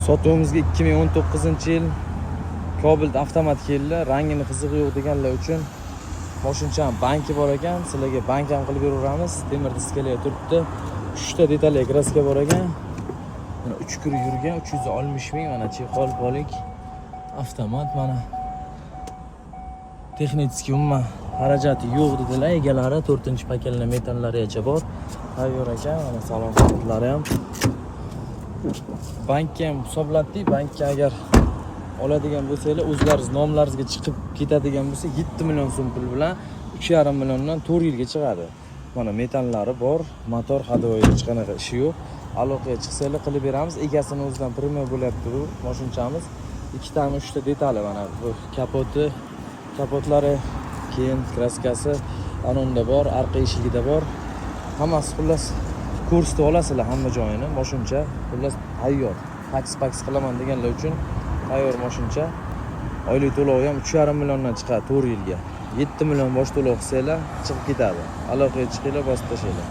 Sotuvimizga 2019-yil Cobalt avtomat keldi. Rangini qizig'i yo'q deganlar uchun moshincham banki bor ekan. Sizlarga bank ham qilib beraveramiz. Temir diskalar turibdi. 3 ta detalli kraska bor ekan. Mana 3 kun yurgan 360 ming, mana chexol polik avtomat, mana texnik umuman xarajati yo'q dedilar egalari. 4-pakalni metallarigacha bor. Tayyor ekan. Mana salon holatlari ham. Bankka ham hisoblatdik. Bankka agar oladigan bo'lsanglar, o'zlaringiz nomlaringizga chiqib ketadigan bo'lsa 7 million so'm pul bilan 3,5 milliondan 4 yilga chiqadi. Mana metallari bor, motor hadovoy hech qanaqa ishi yo'q. Aloqaga chiqsanglar qilib beramiz. Egasini o'zidan primiya bo'lyapti bu moshinchamiz. 2 ta 3 ta detali, mana bu kapotlari, keyin kraskasi anonda bor, orqa eshigida bor. Hammasi xullas ko'rsatib olasizlar hamma joyini. Moshincha xullas tayyor. Taksi qilaman deganlar uchun tayyor moshincha. Oylik to'lovi ham 3,5 milliondan chiqadi 4 yilga. 7 million bosh to'lov qilsanglar chiqib ketadi. Aloqaga chiqinglar, bosib tashlaylar.